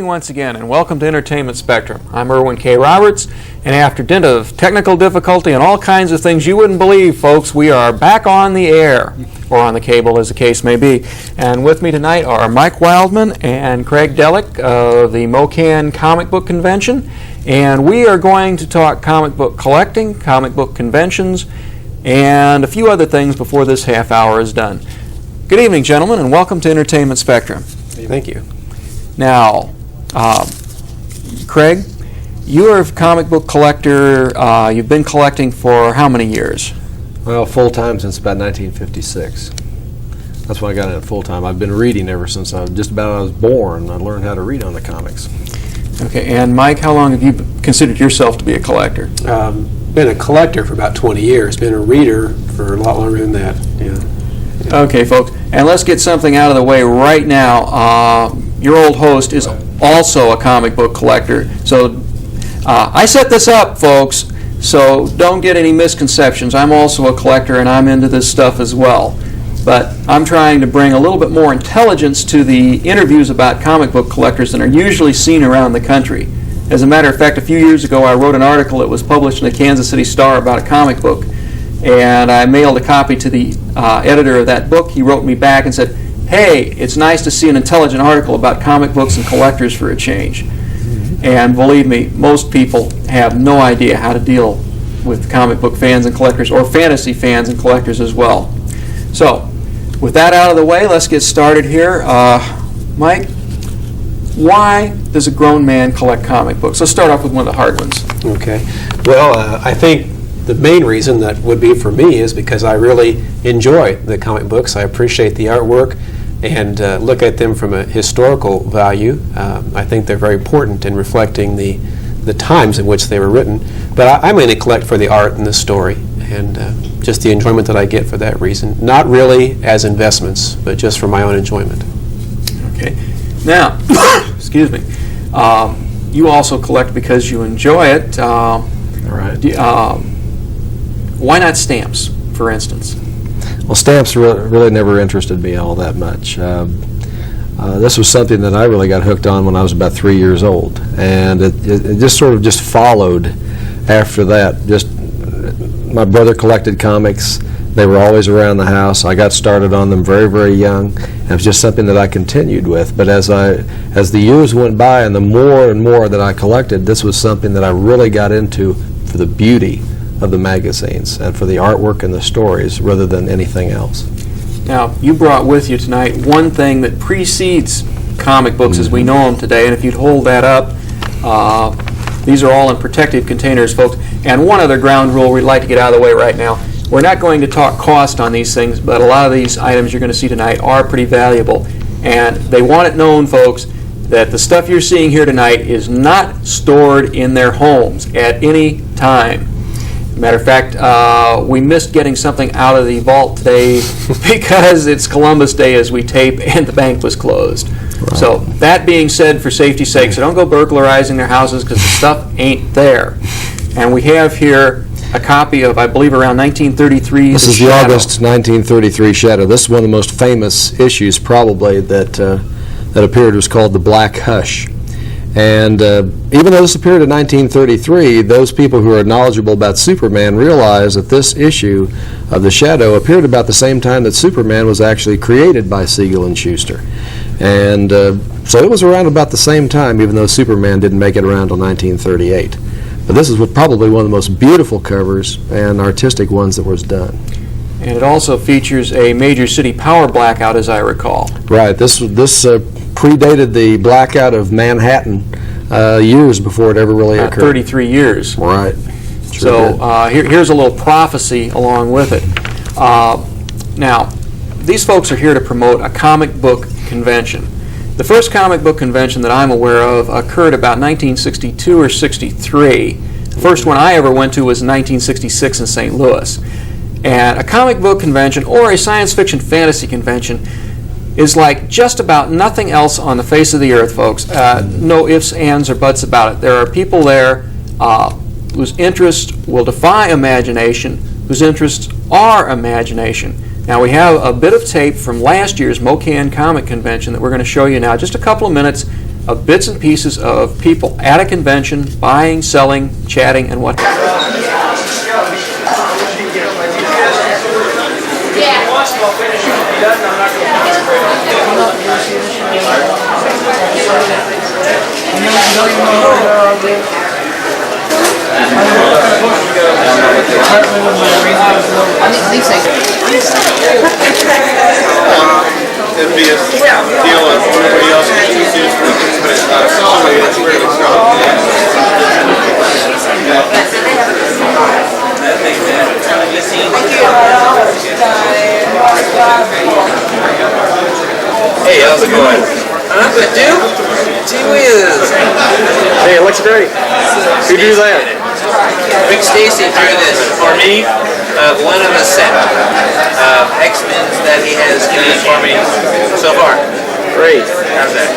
once again, and welcome to Entertainment Spectrum. I'm Erwin K Roberts, and after dint of technical difficulty and all kinds of things you wouldn't believe, folks, we are back on the air, or on the cable as the case may be. And with me tonight are Mike Wildman and Craig Delick of the MoKan Comic Book Convention, and we are going to talk comic book collecting, comic book conventions, and a few other things before this half hour is done. Good evening, gentlemen, and welcome to Entertainment Spectrum. Thank you. Now, Craig, you are a comic book collector. You've been collecting for how many years? Well, full-time since about 1956. That's when I got in full-time. I've been reading ever since I was born. I learned how to read on the comics. Okay, and Mike, how long have you considered yourself to be a collector? Been a collector for about 20 years. Been a reader for a lot longer than that. Yeah. Okay, folks, and let's get something out of the way right now. Your old host is also a comic book collector. So I set this up, folks, so don't get any misconceptions. I'm also a collector, and I'm into this stuff as well. But I'm trying to bring a little bit more intelligence to the interviews about comic book collectors that are usually seen around the country. As a matter of fact, a few years ago, I wrote an article that was published in the Kansas City Star about a comic book. And I mailed a copy to the editor of that book. He wrote me back and said, hey, it's nice to see an intelligent article about comic books and collectors for a change. And believe me, most people have no idea how to deal with comic book fans and collectors, or fantasy fans and collectors as well. So, with that out of the way, let's get started here. Mike, why does a grown man collect comic books? Let's start off with one of the hard ones. Okay. Well, I think the main reason that would be for me is because I really enjoy the comic books. I appreciate the artwork and look at them from a historical value. I think they're very important in reflecting the times in which they were written. But I mainly collect for the art and the story, and just the enjoyment that I get for that reason. Not really as investments, but just for my own enjoyment. Okay. Now, excuse me, you also collect because you enjoy it. All right. Why not stamps, for instance? Well, stamps really never interested me all that much. This was something that I really got hooked on when I was about 3 years old, and it just sort of just followed after that. Just my brother collected comics. They were always around the house. I got started on them very, very young. It was just something that I continued with. But as the years went by and the more and more that I collected, this was something that I really got into for the beauty of the magazines and for the artwork and the stories rather than anything else. Now, you brought with you tonight one thing that precedes comic books as we know them today, and if you'd hold that up, these are all in protected containers, folks. And one other ground rule we'd like to get out of the way right now. We're not going to talk cost on these things, but a lot of these items you're going to see tonight are pretty valuable. And they want it known, folks, that the stuff you're seeing here tonight is not stored in their homes at any time. Matter of fact, we missed getting something out of the vault today because it's Columbus Day as we tape and the bank was closed. Right. So that being said, for safety's sake, so don't go burglarizing their houses because the stuff ain't there. And we have here a copy of, I believe, around 1933. This is the August 1933 Shadow. This is one of the most famous issues probably that appeared. It was called The Black Hush. And even though this appeared in 1933, those people who are knowledgeable about Superman realize that this issue of The Shadow appeared about the same time that Superman was actually created by Siegel and Schuster. And so it was around about the same time, even though Superman didn't make it around until 1938. But this is probably one of the most beautiful covers and artistic ones that was done. And it also features a major city power blackout, as I recall. Right. This predated the blackout of Manhattan years before it ever really occurred. 33 years. Right. Sure. So here's a little prophecy along with it. Now, these folks are here to promote a comic book convention. The first comic book convention that I'm aware of occurred about 1962 or 63. The first one I ever went to was in 1966 in St. Louis. And a comic book convention or a science fiction fantasy convention is like just about nothing else on the face of the earth, folks. No ifs, ands, or buts about it. There are people there whose interests will defy imagination, whose interests are imagination. Now, we have a bit of tape from last year's MoKan Comic Convention that we're going to show you now. Just a couple of minutes of bits and pieces of people at a convention, buying, selling, chatting, and what. It'd be a deal of everybody else gets to see it, but it's not a solid, it's where it's Hey, how's it going? Huh? Good, dude? Gee whiz. Hey, it looks great. Who drew that? Rick Stacy drew this for me. One of a set of X-Men that he has given for me so far. Great. How's that?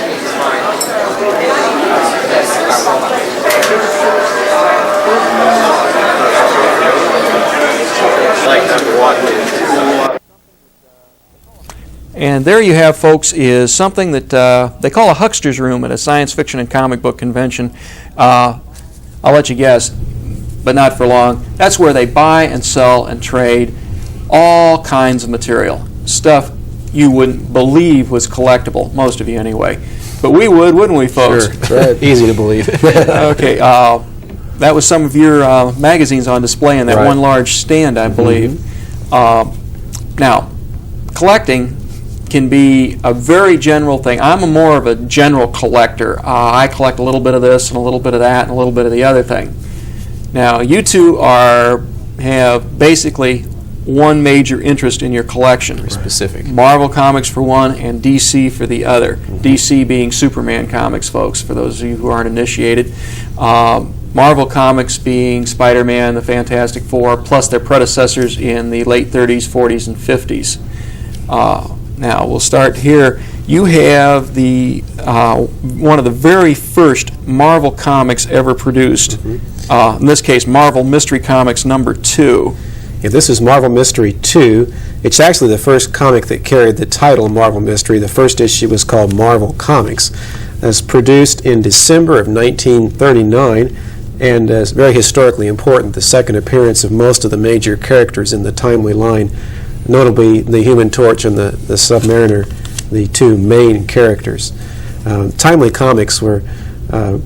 Like number one. And there you have, folks, is something that they call a huckster's room at a science fiction and comic book convention. I'll let you guess, but not for long. That's where they buy and sell and trade all kinds of material. Stuff you wouldn't believe was collectible, most of you anyway. But we would, wouldn't we, folks? Sure, that's right. Easy to believe. Okay, that was some of your magazines on display in that Right. one large stand, I believe. Now, collecting can be a very general thing. I'm more of a general collector. I collect a little bit of this and a little bit of that and a little bit of the other thing. Now, you two have basically one major interest in your collection. Specific. Marvel Comics for one and DC for the other. DC being Superman comics, folks, for those of you who aren't initiated. Marvel Comics being Spider-Man, the Fantastic Four, plus their predecessors in the late 30s, 40s, and 50s. Now, we'll start here. You have the one of the very first Marvel comics ever produced. In this case, Marvel Mystery Comics #2. Yeah, this is Marvel Mystery 2. It's actually the first comic that carried the title Marvel Mystery. The first issue was called Marvel Comics. It was produced in December of 1939 and is very historically important, the second appearance of most of the major characters in the Timely line, notably the Human Torch and the Submariner, the two main characters. Timely Comics were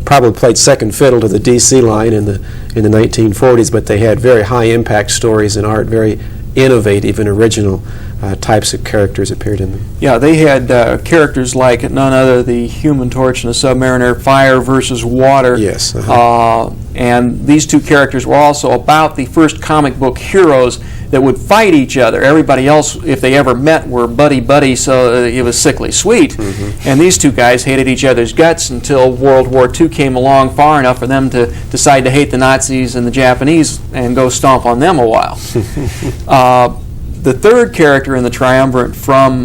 probably played second fiddle to the DC line in the 1940s, but they had very high impact stories and art, very innovative and original types of characters appeared in them. Yeah, they had characters like none other the Human Torch and the Submariner, fire versus water. Yes. And these two characters were also about the first comic book heroes that would fight each other. Everybody else, if they ever met, were buddy-buddy, so it was sickly sweet. And these two guys hated each other's guts until World War II came along far enough for them to decide to hate the Nazis and the Japanese and go stomp on them a while. The third character in the triumvirate from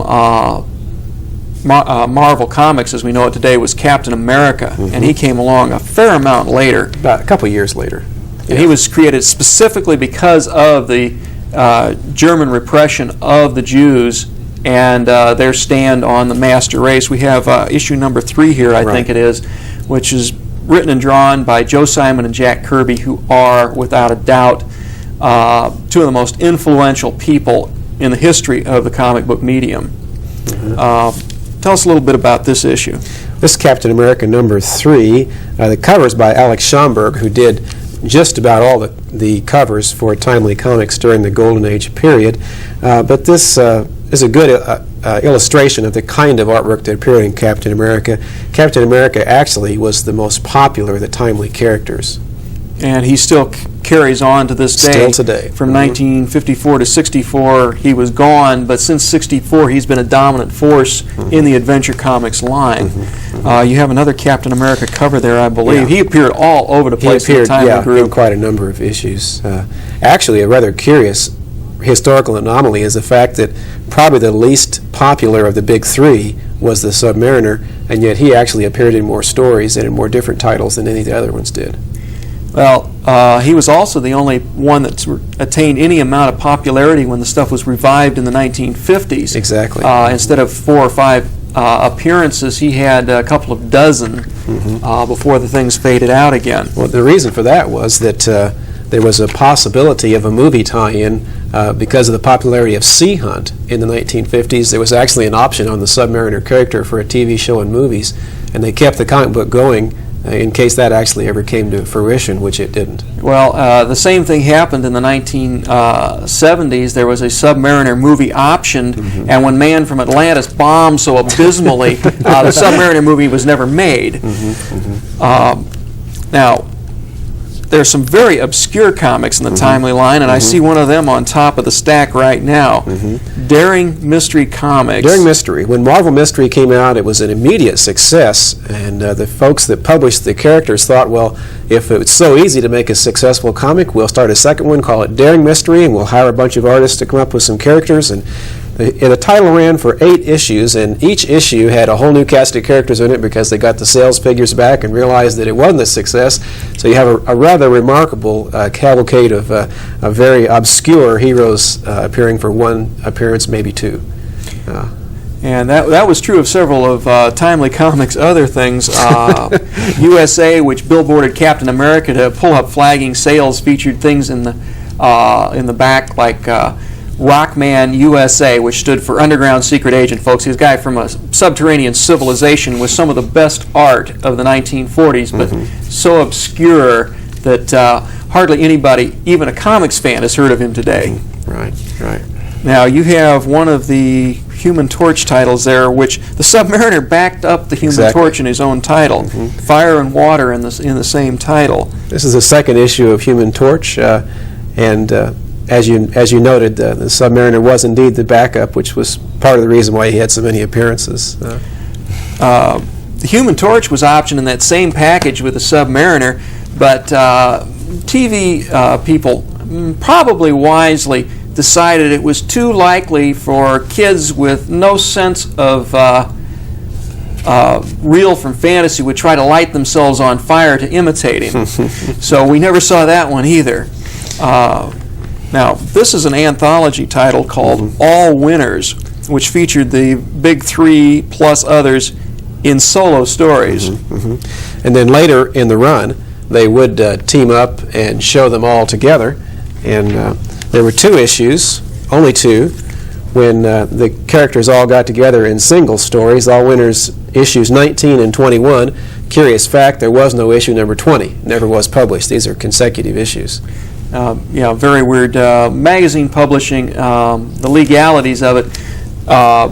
Marvel Comics, as we know it today, was Captain America, and he came along a fair amount later. About a couple years later. And he was created specifically because of the German repression of the Jews and their stand on the master race. We have issue #3 here, I think it is, which is written and drawn by Joe Simon and Jack Kirby, who are, without a doubt, two of the most influential people in the history of the comic book medium. Tell us a little bit about this issue. This is Captain America #3. The cover is by Alex Schomburg, who did just about all the covers for Timely Comics during the Golden Age period. But this is a good illustration of the kind of artwork that appeared in Captain America. Captain America actually was the most popular of the Timely characters. And he still carries on to this day. Still today. From 1954 to 64, he was gone, but since 64, he's been a dominant force in the Adventure Comics line. You have another Captain America cover there, I believe. Yeah. He appeared all over the place He appeared, in the Timely group. in quite a number of issues. Actually, a rather curious historical anomaly is the fact that probably the least popular of the big three was the Submariner, and yet he actually appeared in more stories and in more different titles than any of the other ones did. Well, he was also the only one that attained any amount of popularity when the stuff was revived in the 1950s. Exactly. Instead of 4 or 5 appearances. He had a couple of dozen before the things faded out again. Well, the reason for that was that there was a possibility of a movie tie-in because of the popularity of Sea Hunt in the 1950s. There was actually an option on the Submariner character for a TV show and movies, and they kept the comic book going in case that actually ever came to fruition, which it didn't. Well, the same thing happened in the 1970s. There was a Submariner movie optioned, and when Man from Atlantis bombed so abysmally, the Submariner movie was never made. Now, there's some very obscure comics in the Timely line, and I see one of them on top of the stack right now. Daring Mystery Comics. Daring Mystery. When Marvel Mystery came out, it was an immediate success, and the folks that published the characters thought, well, if it's so easy to make a successful comic, we'll start a second one, call it Daring Mystery, and we'll hire a bunch of artists to come up with some characters. And the title ran for 8 issues, and each issue had a whole new cast of characters in it because they got the sales figures back and realized that it wasn't a success. So you have a rather remarkable cavalcade of very obscure heroes appearing for one appearance, maybe 2. And that was true of several of Timely Comics' other things. USA, which billboarded Captain America to pull up flagging sales, featured things in the back like Rockman USA, which stood for Underground Secret Agent. Folks, he's a guy from a subterranean civilization with some of the best art of the 1940s, but so obscure that hardly anybody, even a comics fan, has heard of him today. Right. Now, you have one of the Human Torch titles there, which the Submariner backed up the Human Torch in his own title. Fire and Water in the same title. This is the second issue of Human Torch, and as you noted, the Submariner was indeed the backup, which was part of the reason why he had so many appearances. The Human Torch was optioned in that same package with the Submariner, but TV people probably wisely decided it was too likely for kids with no sense of real from fantasy would try to light themselves on fire to imitate him. So we never saw that one either. Now, this is an anthology title called All Winners, which featured the big 3 plus others in solo stories. And then later in the run, they would team up and show them all together. And there were 2 issues, only 2, when the characters all got together in single stories. All Winners issues 19 and 21. Curious fact, there was no issue number 20. Never was published. These are consecutive issues. Very weird. Magazine publishing, the legalities of it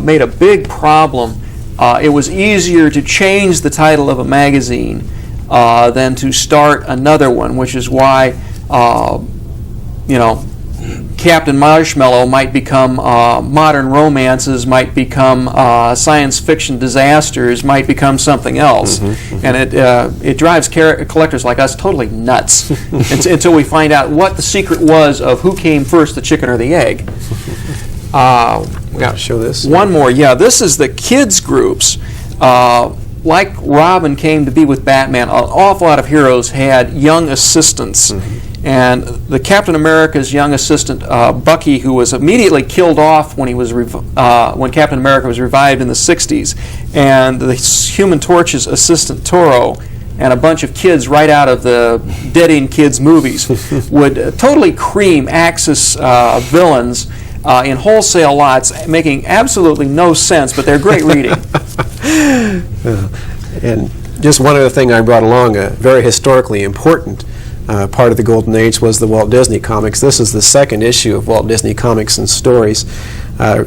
made a big problem. It was easier to change the title of a magazine than to start another one, which is why, Captain Marshmallow might become Modern Romances, might become Science Fiction Disasters, might become something else. And it drives collectors like us totally nuts until we find out what the secret was of who came first, the chicken or the egg. Show this. One more. Yeah, this is the kids groups. Like Robin came to be with Batman, an awful lot of heroes had young assistants. And the Captain America's young assistant, Bucky, who was immediately killed off when he was when Captain America was revived in the 60s, and the Human Torch's assistant Toro, and a bunch of kids right out of the Dead End Kids movies would totally cream Axis villains in wholesale lots, making absolutely no sense, but they're great reading. And just one other thing I brought along, a very historically important part of the Golden Age was the Walt Disney Comics. This is the second issue of Walt Disney Comics and Stories,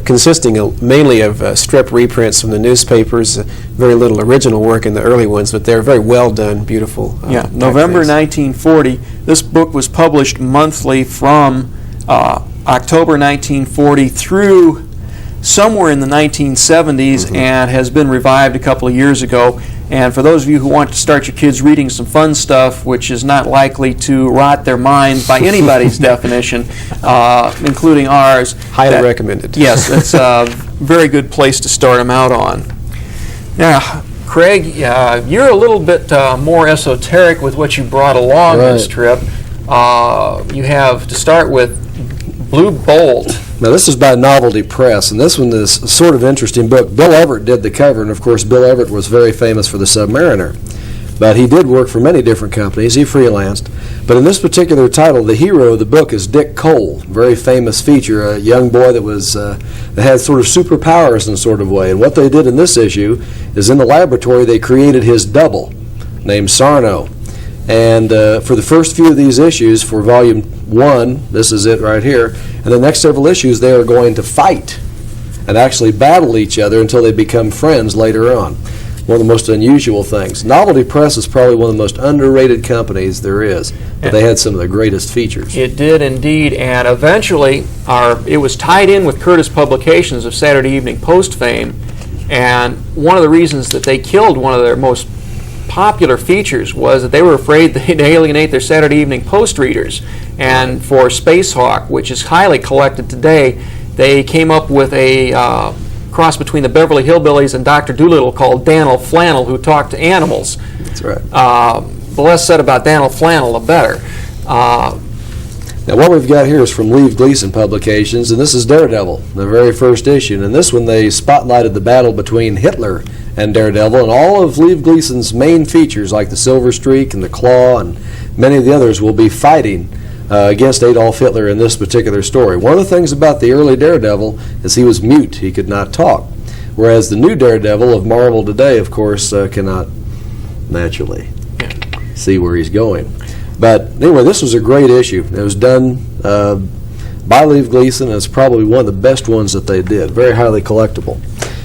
consisting mainly of strip reprints from the newspapers, very little original work in the early ones, but they're very well done, beautiful. November 1940. This book was published monthly from October 1940 through somewhere in the 1970s and has been revived a couple of years ago. And for those of you who want to start your kids reading some fun stuff, which is not likely to rot their minds by anybody's definition, including ours. Highly recommended. Yes, it's a very good place to start them out on. Now, Craig, you're a little bit more esoteric with what you brought along this trip. You have, to start with, Blue Bolt. Now, this is by Novelty Press, and this one is a sort of interesting book. Bill Everett did the cover, and of course, Bill Everett was very famous for the Submariner. But he did work for many different companies. He freelanced. But in this particular title, the hero of the book is Dick Cole, very famous feature, a young boy that had sort of superpowers in a sort of way. And what they did in this issue is in the laboratory they created his double, named Sarno. And for the first few of these issues, for volume 1, this is it right here, and the next several issues they are going to fight and actually battle each other until they become friends later on. One of the most unusual things. Novelty Press is probably one of the most underrated companies there is, but they had some of the greatest features. It did indeed, and eventually it was tied in with Curtis Publications of Saturday Evening Post fame, and one of the reasons that they killed one of their most popular features was that they were afraid they'd alienate their Saturday Evening Post readers. And for Space Hawk, which is highly collected today, they came up with a cross between the Beverly Hillbillies and Dr. Dolittle called Dan'l Flannel, who talked to animals. That's right. The less said about Dan'l Flannel, the better. Now, what we've got here is from Leave Gleason Publications, and this is Daredevil, the very first issue. And in this one, they spotlighted the battle between Hitler and Daredevil, and all of Leave Gleason's main features, like the Silver Streak and the Claw and many of the others, will be fighting against Adolf Hitler in this particular story. One of the things about the early Daredevil is he was mute. He could not talk. Whereas the new Daredevil of Marvel today, of course, cannot naturally see where he's going. But anyway, this was a great issue. It was done by Leave Gleason, and it's probably one of the best ones that they did. Very highly collectible.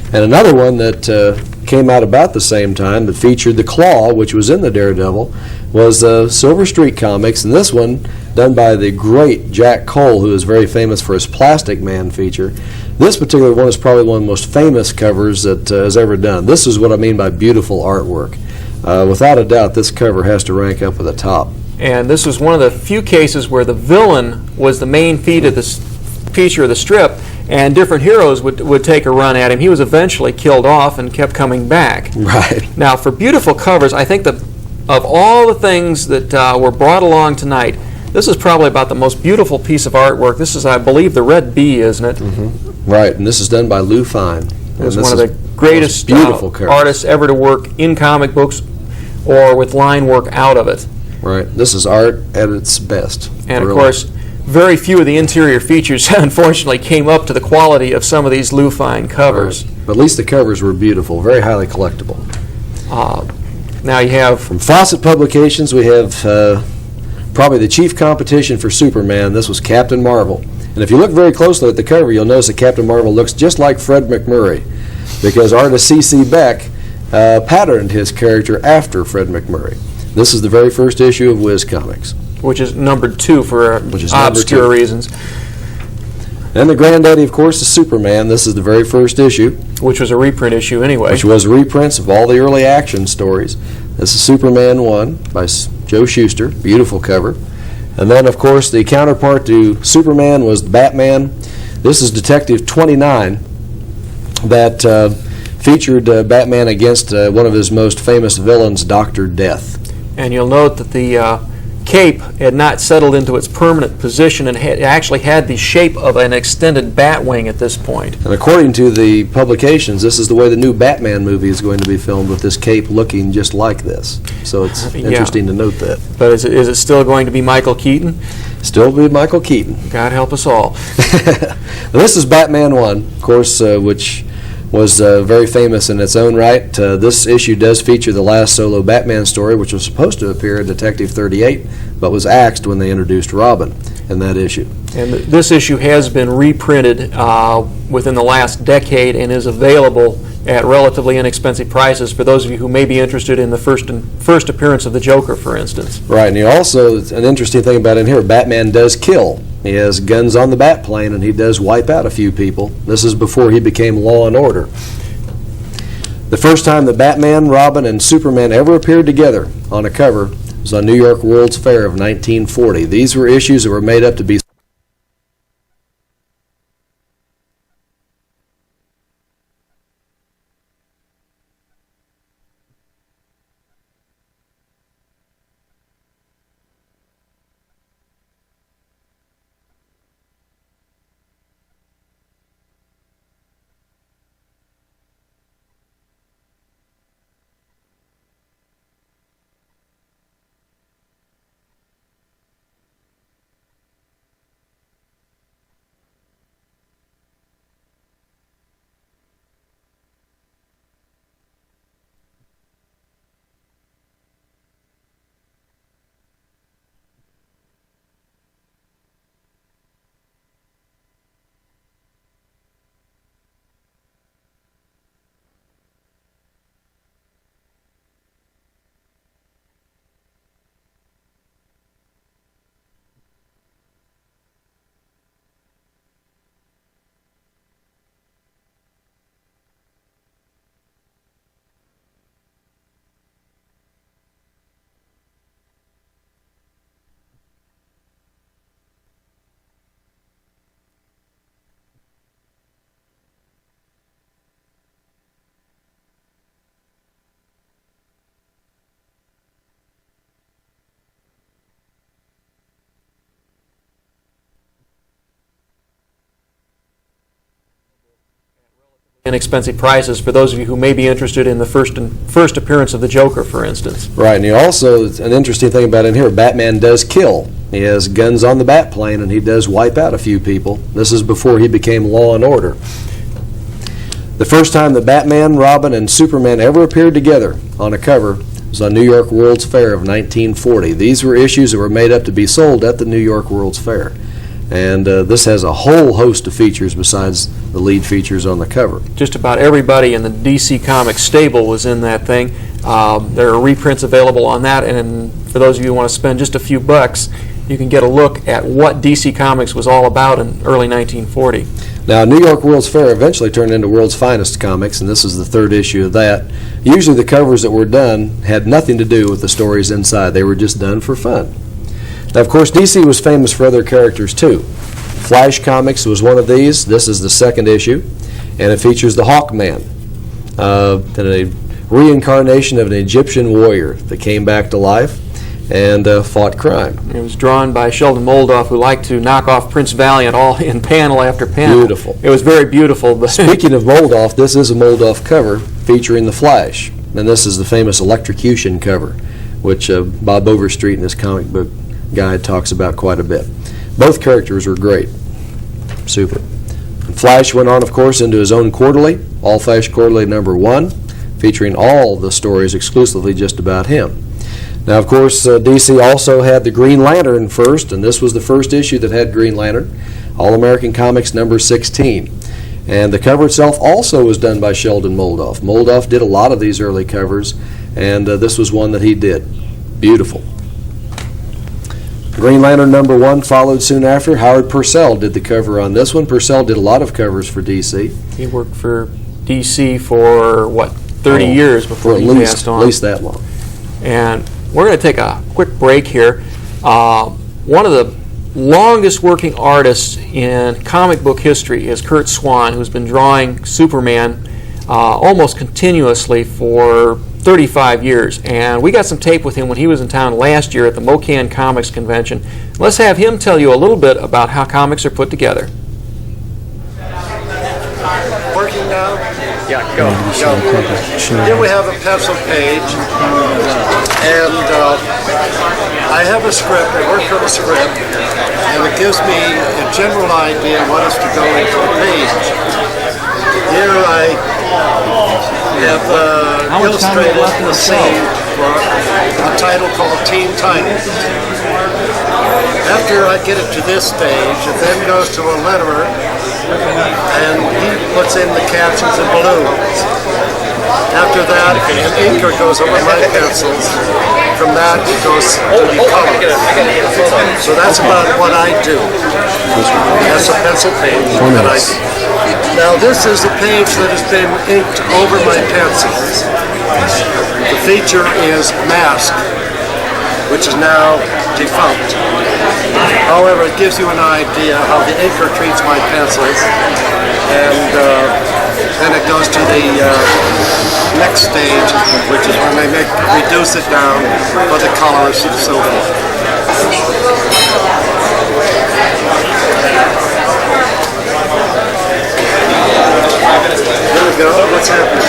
And another one that came out about the same time that featured the Claw, which was in the Daredevil, was Silver Streak Comics, and this one done by the great Jack Cole, who is very famous for his Plastic Man feature. This particular one is probably one of the most famous covers that has ever done. This is what I mean by beautiful artwork. Without a doubt, this cover has to rank up at the top. And this was one of the few cases where the villain was the main feature of the strip, and different heroes would take a run at him. He was eventually killed off and kept coming back. Right. Now, for beautiful covers, I think that of all the things that were brought along tonight, this is probably about the most beautiful piece of artwork. This is, I believe, the Red Bee, isn't it? Mm-hmm. Right, and this is done by Lou Fine. It was one of the greatest beautiful artists ever to work in comic books or with line work out of it. Right, this is art at its best. And really. of course, very few of the interior features, unfortunately, came up to the quality of some of these Lou Fine covers. Right. But at least the covers were beautiful, very highly collectible. Now you have... From Fawcett Publications, we have probably the chief competition for Superman. This was Captain Marvel. And if you look very closely at the cover, you'll notice that Captain Marvel looks just like Fred McMurray, because artist C.C. Beck patterned his character after Fred McMurray. This is the very first issue of Whiz Comics. Which is numbered 2 for obscure reasons. And the granddaddy, of course, is Superman. This is the very first issue. Which was a reprint issue anyway. Which was reprints of all the early action stories. This is Superman 1 by Joe Shuster. Beautiful cover. And then, of course, the counterpart to Superman was Batman. This is Detective 29 that featured Batman against one of his most famous villains, Dr. Death. And you'll note that the cape had not settled into its permanent position and actually had the shape of an extended bat wing at this point. And according to the publications, this is the way the new Batman movie is going to be filmed, with this cape looking just like this. So it's interesting to note that. But is it still going to be Michael Keaton? Still be Michael Keaton. God help us all. This is Batman 1, of course, which was very famous in its own right. This issue does feature the last solo Batman story, which was supposed to appear in Detective 38, but was axed when they introduced Robin in that issue. And this issue has been reprinted within the last decade and is available at relatively inexpensive prices for those of you who may be interested in the first appearance of the Joker, for instance. Right, and also, an interesting thing about in here, Batman does kill. He has guns on the bat plane, and he does wipe out a few people. This is before he became Law and Order. The first time that Batman, Robin, and Superman ever appeared together on a cover was on New York World's Fair of 1940. These were issues that were made up to be inexpensive prices for those of you who may be interested in the first appearance of the Joker, for instance. Right, and he also, an interesting thing about in here, Batman does kill. He has guns on the bat plane, and he does wipe out a few people. This is before he became Law and Order. The first time that Batman, Robin, and Superman ever appeared together on a cover was on New York World's Fair of 1940. These were issues that were made up to be sold at the New York World's Fair. And this has a whole host of features besides the lead features on the cover. Just about everybody in the DC Comics stable was in that thing. There are reprints available on that, and for those of you who want to spend just a few bucks, you can get a look at what DC Comics was all about in early 1940. Now, New York World's Fair eventually turned into World's Finest Comics, and this is the third issue of that. Usually the covers that were done had nothing to do with the stories inside. They were just done for fun. Now, of course, DC was famous for other characters, too. Flash Comics was one of these. This is the second issue, and it features the Hawkman, a reincarnation of an Egyptian warrior that came back to life and fought crime. It was drawn by Sheldon Moldoff, who liked to knock off Prince Valiant all in panel after panel. Beautiful. It was very beautiful. But Speaking of Moldoff, this is a Moldoff cover featuring the Flash, and this is the famous Electrocution cover, which Bob Overstreet in his comic book guide talks about quite a bit. Both characters were great. Super. And Flash went on, of course, into his own quarterly, All Flash Quarterly #1, featuring all the stories exclusively just about him. Now, of course, DC also had the Green Lantern first, and this was the first issue that had Green Lantern, All-American Comics #16. And the cover itself also was done by Sheldon Moldoff. Moldoff did a lot of these early covers, and this was one that he did. Beautiful. Green Lantern #1 followed soon after. Howard Purcell did the cover on this one. Purcell did a lot of covers for DC. he worked for DC for, 30 years before he passed on. At least that long. And we're going to take a quick break here. One of the longest working artists in comic book history is Curt Swan, who's been drawing Superman almost continuously for 35 years. And we got some tape with him when he was in town last year at the MoKan Comics Convention. Let's have him tell you a little bit about how comics are put together. Working now? Yeah, go. Here we have a pencil page, and I have a script. I work from a script, and it gives me a general idea of what is to go into the page. Here I have illustrated the scene for a title called Teen Titans. After I get it to this stage, it then goes to a letterer, and he puts in the captions in balloons. After that, an inker goes over my pencils. From that, it goes to the color. So that's about what I do. That's a pencil page that I do. Now this is a page that has been inked over my pencils. The feature is Mask, which is now defunct. However, it gives you an idea how the inker treats my pencils, and then it goes to the next stage, which is when they reduce it down for the colors and so forth. There we go. What's happening?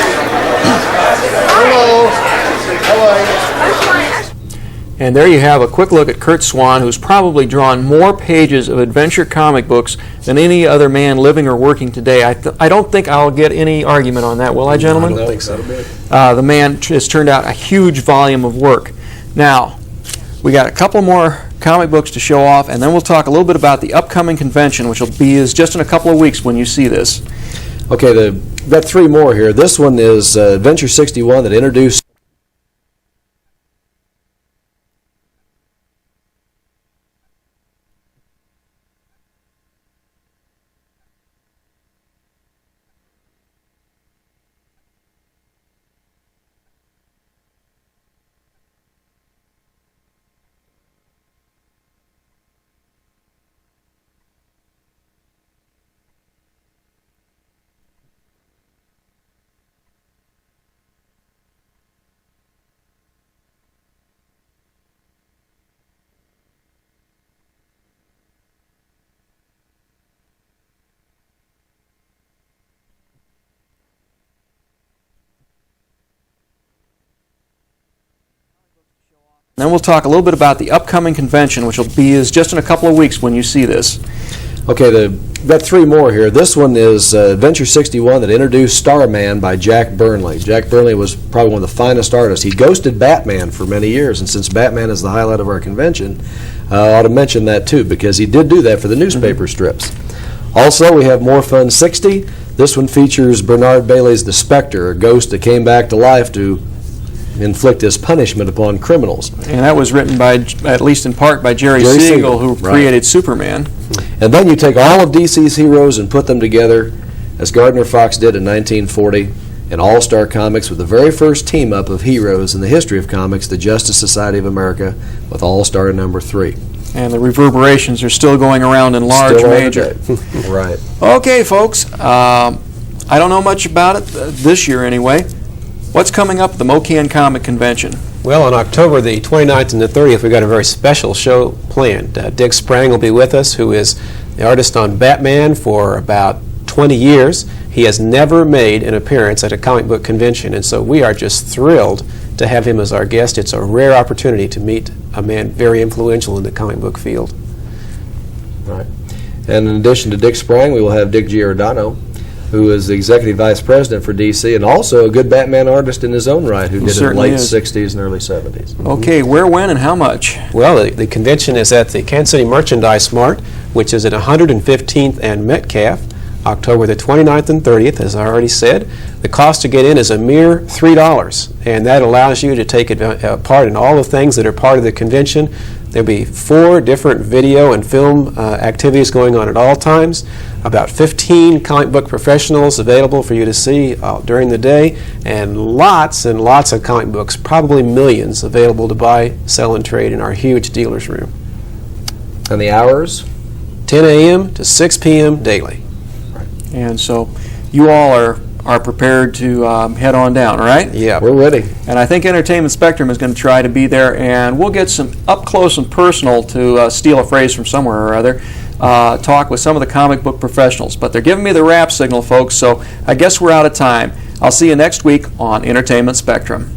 Hello. How are you? And there you have a quick look at Curt Swan, who's probably drawn more pages of adventure comic books than any other man living or working today. I don't think I'll get any argument on that, will I, gentlemen? I don't think so. The man has turned out a huge volume of work. Now, we got a couple more comic books to show off, and then we'll talk a little bit about the upcoming convention, which will be just in a couple of weeks when you see this. Okay, we've got three more here. This one is Adventure 61 that introduced Then we'll talk a little bit about the upcoming convention, which will be just in a couple of weeks when you see this. Okay, got three more here. This one is Adventure 61 that introduced Starman by Jack Burnley. Jack Burnley was probably one of the finest artists. He ghosted Batman for many years, and since Batman is the highlight of our convention, I ought to mention that too, because he did do that for the newspaper strips. Also, we have More Fun 60. This one features Bernard Bailey's The Spectre, a ghost that came back to life to inflict his punishment upon criminals. And that was written by, at least in part, by Jerry Siegel, who created Superman. And then you take all of DC's heroes and put them together, as Gardner Fox did in 1940, in All-Star Comics with the very first team-up of heroes in the history of comics, the Justice Society of America, with All-Star number 3. And the reverberations are still going around in large major. Right. Okay, folks. I don't know much about it this year anyway. What's coming up at the MoKan Comic Convention? Well, on October the 29th and the 30th, we've got a very special show planned. Dick Sprang will be with us, who is the artist on Batman for about 20 years. He has never made an appearance at a comic book convention, and so we are just thrilled to have him as our guest. It's a rare opportunity to meet a man very influential in the comic book field. Right. And in addition to Dick Sprang, we will have Dick Giordano, who is the Executive Vice President for DC, and also a good Batman artist in his own right, who did it in the late 60s and early 70s. Okay, where, when, and how much? Well, the convention is at the Kansas City Merchandise Mart, which is at 115th and Metcalf, October the 29th and 30th, as I already said. The cost to get in is a mere $3, and that allows you to take part in all the things that are part of the convention. There'll be 4 different video and film activities going on at all times, about 15 comic book professionals available for you to see during the day, and lots of comic books, probably millions, available to buy, sell, and trade in our huge dealer's room. And the hours? 10 a.m. to 6 p.m. daily. And so you all are prepared to head on down, right? Yeah. We're ready. And I think Entertainment Spectrum is going to try to be there, and we'll get some up close and personal, to steal a phrase from somewhere or other, talk with some of the comic book professionals. But they're giving me the wrap signal, folks, so I guess we're out of time. I'll see you next week on Entertainment Spectrum.